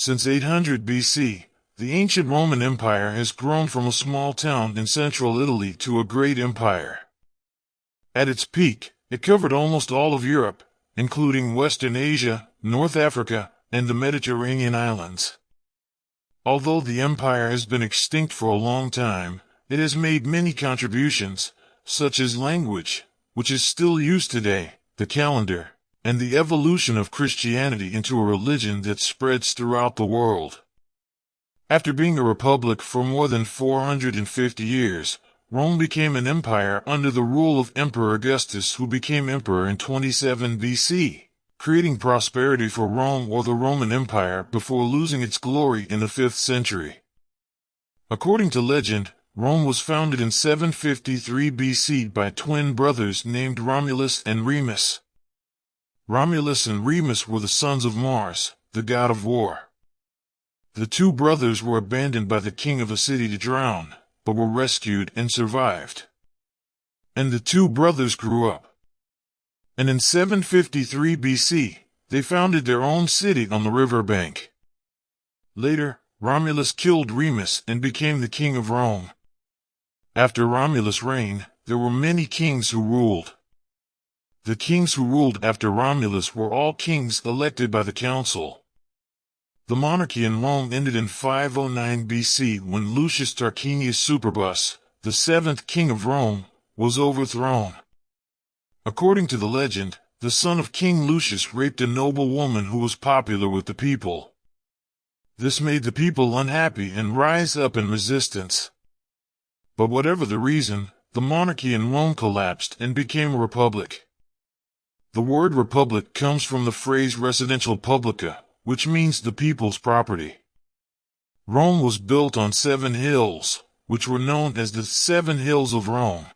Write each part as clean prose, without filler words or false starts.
Since 800 BC, the ancient Roman Empire has grown from a small town in central Italy to a great empire. At its peak, it covered almost all of Europe, including Western Asia, North Africa, and the Mediterranean islands. Although the empire has been extinct for a long time, it has made many contributions, such as language, which is still used today, the calendar, and the evolution of Christianity into a religion that spreads throughout the world. After being a republic for more than 450 years, Rome became an empire under the rule of Emperor Augustus, who became emperor in 27 BC, creating prosperity for Rome or the Roman Empire before losing its glory in the 5th century. According to legend, Rome was founded in 753 BC by twin brothers named Romulus and Remus. Romulus and Remus were the sons of Mars, the god of war. The two brothers were abandoned by the king of a city to drown, but were rescued and survived. And the two brothers grew up. And in 753 BC, they founded their own city on the river bank. Later, Romulus killed Remus and became the king of Rome. After Romulus' reign, there were many kings who ruled. The kings who ruled after Romulus were all kings elected by the council. The monarchy in Rome ended in 509 BC when Lucius Tarquinius Superbus, the 7th king of Rome, was overthrown. According to the legend, the son of King Lucius raped a noble woman who was popular with the people. This made the people unhappy and rise up in resistance. But whatever the reason, the monarchy in Rome collapsed and became a republic. The word republic comes from the phrase residential publica, which means the people's property. Rome was built on 7 hills, which were known as the 7 Hills of Rome.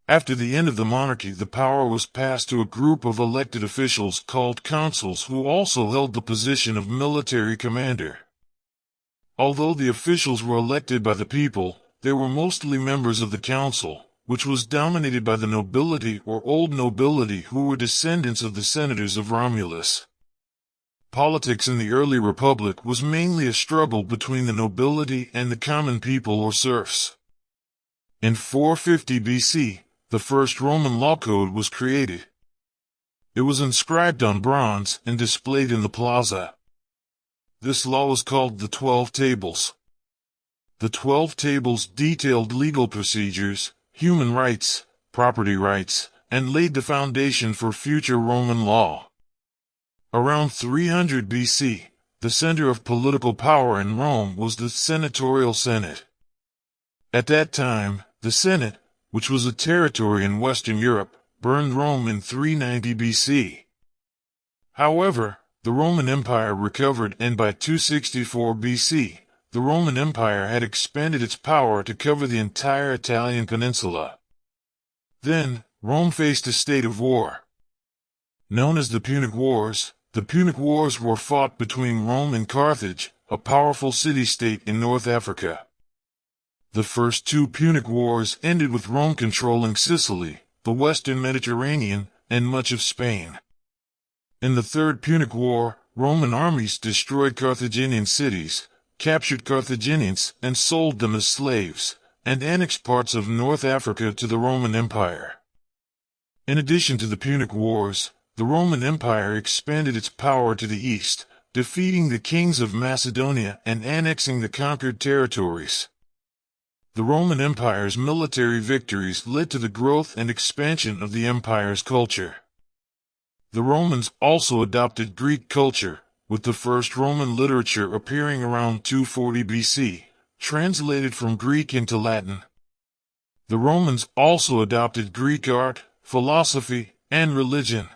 After the end of the monarchy, the power was passed to a group of elected officials called consuls, who also held the position of military commander. Although the officials were elected by the people, they were mostly members of the council, which was dominated by the nobility or old nobility, who were descendants of the senators of Romulus. Politics in the early republic was mainly a struggle between the nobility and the common people or serfs. In 450 BC, the first Roman law code was created. It was inscribed on bronze and displayed in the plaza. This law was called the 12 Tables. The 12 Tables detailed legal procedures, human rights, property rights, and laid the foundation for future Roman law. Around 300 BC, the center of political power in Rome was the senatorial Senate. At that time, the Senate, which was a territory in Western Europe, burned Rome in 390 BC. However, the Roman Empire recovered, and by 264 BC, the Roman Empire had expanded its power to cover the entire Italian peninsula. Then, Rome faced a state of war. Known as the Punic Wars, the Punic Wars were fought between Rome and Carthage, a powerful city-state in North Africa. The first 2 Punic Wars ended with Rome controlling Sicily, the western Mediterranean, and much of Spain. In the Third Punic War, Roman armies destroyed Carthaginian cities, captured Carthaginians and sold them as slaves, and annexed parts of North Africa to the Roman Empire. In addition to the Punic Wars, the Roman Empire expanded its power to the east, defeating the kings of Macedonia and annexing the conquered territories. The Roman Empire's military victories led to the growth and expansion of the empire's culture. The Romans also adopted Greek culture, with the first Roman literature appearing around 240 BC, translated from Greek into Latin. The Romans also adopted Greek art, philosophy, and religion.